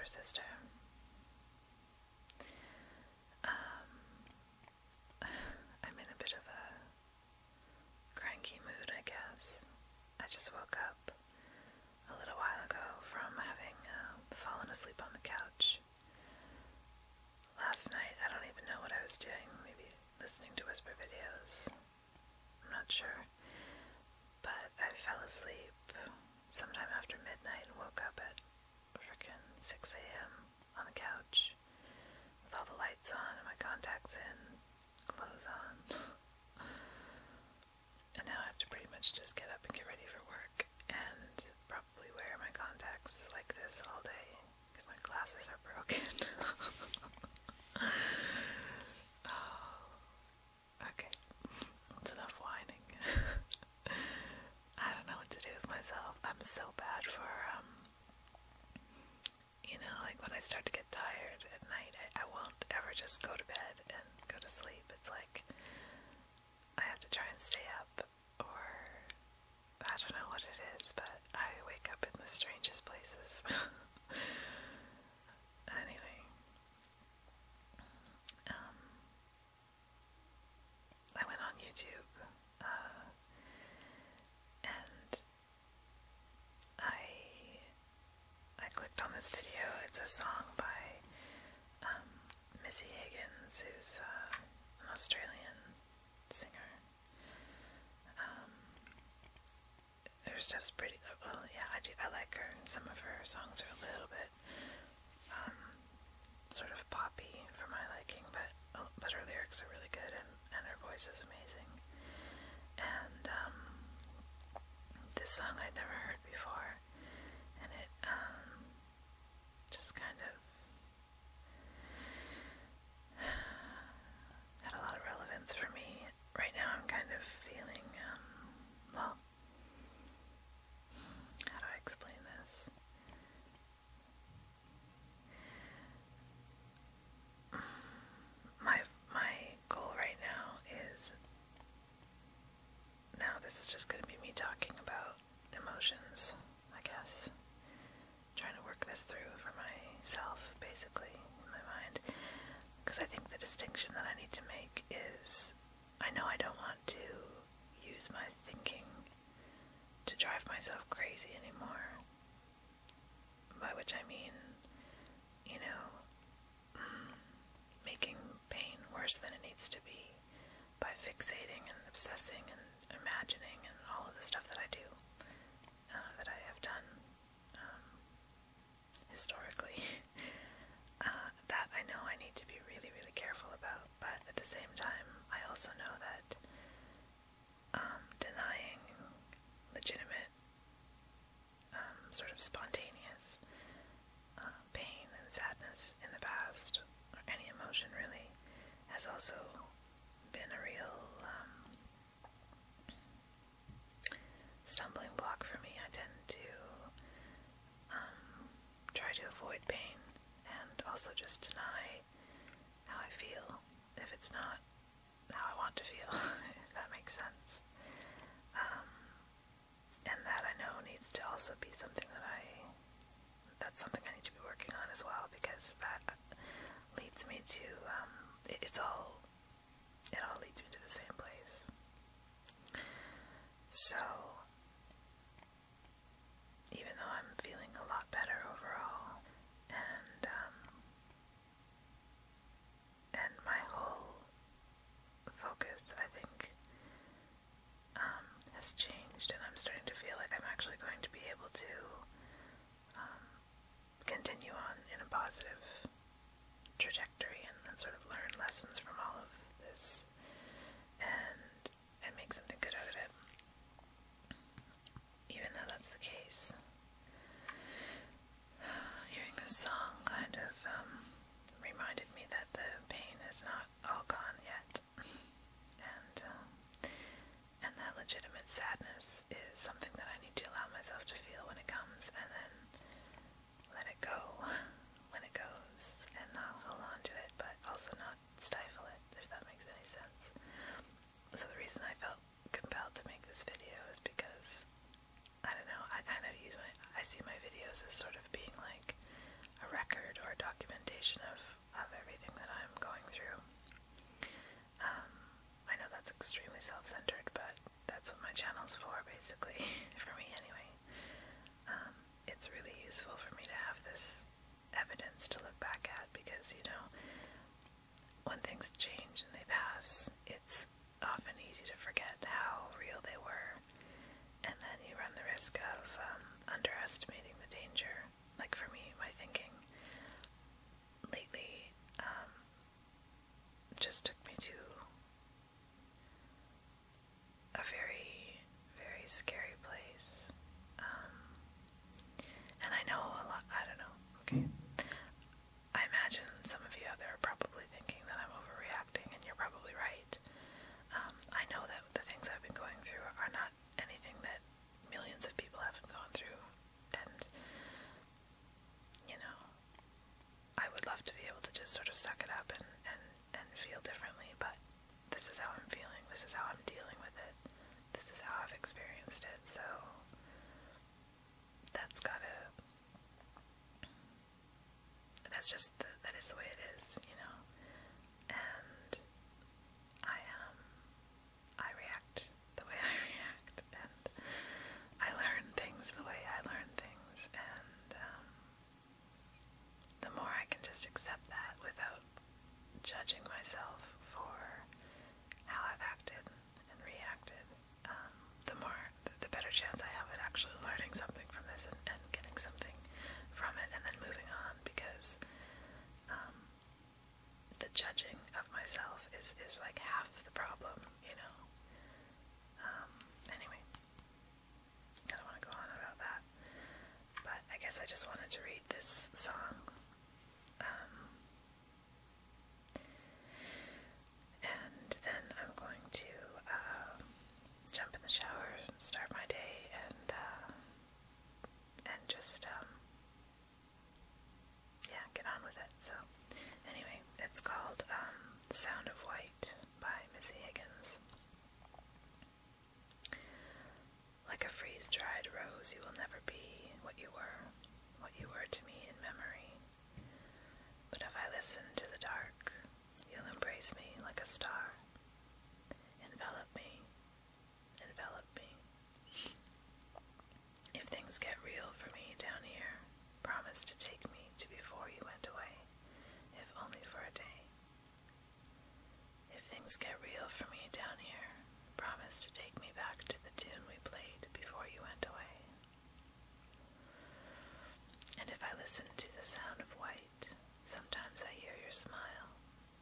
WhisperSister. I'm in a bit of a cranky mood, I guess. I just woke up a little while ago from having fallen asleep on the couch. Last night, I don't even know what I was doing, maybe listening to whisper videos. I'm not sure. But I fell asleep sometime after midnight and woke up at frickin' 6 a.m. on the couch with all the lights on and my contacts in, clothes on. And now I have to pretty much just get up and get ready for work and probably wear my contacts like this all day because my glasses are broken. Oh, okay. That's enough whining. I don't know what to do with myself. I'm so bad for, like when I start to get tired at night, I won't ever just go to bed and go to sleep. It's like I have to try and stay up, or I don't know what it is, but I wake up in the strangest places. Anyway, I went on YouTube, and I clicked on this video. It's a song by Missy Higgins, who's an Australian singer. Her stuff's pretty, well, yeah, I like her. Some of her songs are a little bit sort of poppy for my liking, but her lyrics are really good, and her voice is amazing. And this song I'd never heard before, and it just kind of had a lot of relevance for me. Right now I'm kind of feeling, well, how do I explain this? My goal right now is, now this is just going to be me talking about emotions, I guess. Trying to work this through for myself, basically, in my mind. Because I think the distinction that I need to make is, I know I don't want to use my thinking to drive myself crazy anymore. By which I mean, making pain worse than it needs to be by fixating and obsessing and imagining and all of the stuff that I do, that I have done historically. That I know I need to be really, really careful about, but at the same time, I also know that denying legitimate, sort of spontaneous pain and sadness in the past, or any emotion really, has also been a real stumbling block for me. I tend to try to avoid pain and also just deny how I feel if it's not how I want to feel, if that makes sense. And that I know needs to also be something that's something I need to be working on as well, because that leads me to, it all leads me to the same place. So, even though I'm feeling a lot better overall, and my whole focus, I think, has changed, and I'm starting to feel like I'm actually going to be able to continue on in a positive trajectory and sort of learn lessons from all of this and make something good out of it. Even though that's the case, hearing this song kind of reminded me that the pain is not all gone yet, and that legitimate sadness is something that I need to allow myself to feel when it comes, and then let it go when it goes, and not hold on to it, but also not stifle it, if that makes any sense. So the reason I felt compelled to make this video is because, I don't know, I kind of I see my videos as sort of being like a record record or documentation of everything that I'm going through. I know that's extremely self-centered, but that's what my channel's for, basically, for me anyway. It's really useful for me to have this evidence to look back at, because, you know, when things change and they pass, it's often easy to forget how real they were, and then you run the risk of underestimating the danger. Like for me, my thinking lately just took me to a very, very scary place. And I know a lot, I don't know, okay. I imagine some of you out there are probably thinking that I'm overreacting, and you're probably right. I know that the things I've been going through are not anything that millions of people haven't gone through, and, you know, I would love to be able to just sort of suck it up and feel differently, but this is how I'm feeling, this is how I'm dealing with it, this is how I've experienced it, so that's that is the way it is, you know, and I react the way I react, and I learn things the way I learn things, and the more I can just accept that without judging myself for how I've acted and reacted, the better chance I have at actually learning something from this and getting something from it and then moving on, because the judging of myself is like half the problem, you know. Anyway, I don't want to go on about that, but I guess I just wanted to read this song. And then I'm going to jump in the shower, start my day, and just yeah, get on with it. So anyway, it's called Sound of White by Missy Higgins. Like a freeze-dried rose, you will never be what you were to me in memory. But if I listen to the dark, you'll embrace me like a star. Envelop me, envelop me. If things get real for me down here, promise to take me to before you went away, if only for a day. If things get real for me down here, promise to take me back to the tune we played before you went away. And if I listen to the sound of white, sometimes I hear your smile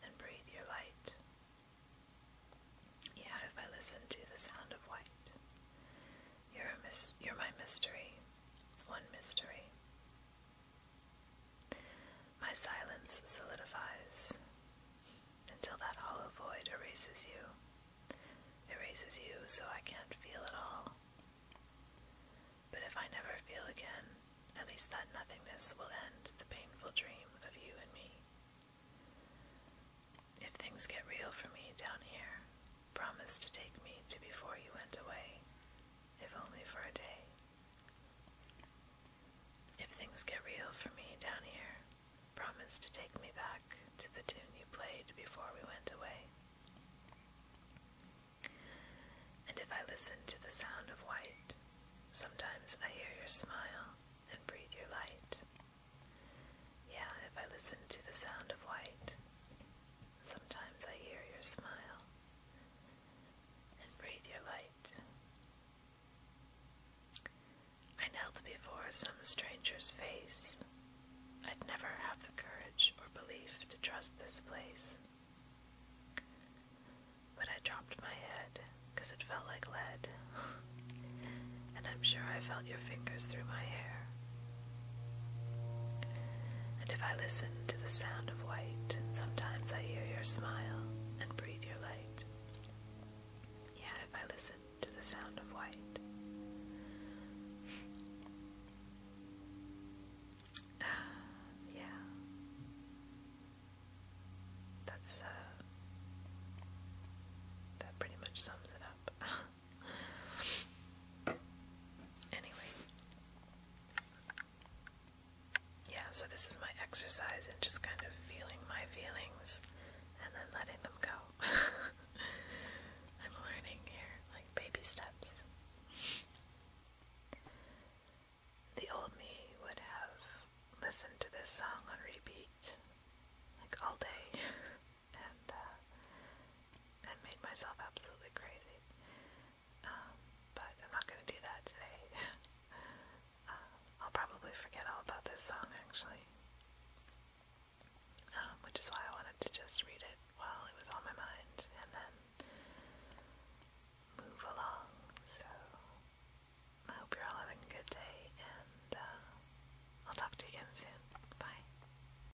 and breathe your light. Yeah, if I listen to the sound of white, you're my mystery, one mystery. My silence solidifies until that hollow void erases you so I can't feel at all. But if I never feel again, at least that nothingness will end the painful dream of you and me. If things get real for me down here, promise to take me to before you went away, if only for a day. If things get real for me down here, promise to take me back to the tune you played before we went away. And if I listen to the sound of white, sometimes I hear your smile and breathe your light. Yeah, if I listen to the sound of white, sometimes I hear your smile and breathe your light. I knelt before some stranger's face. I'd never have the courage or belief to trust this place. But I dropped my head, 'cause it felt like lead. And I'm sure I felt your fingers through my hair. And if I listen to the sound of white, sometimes I hear your smile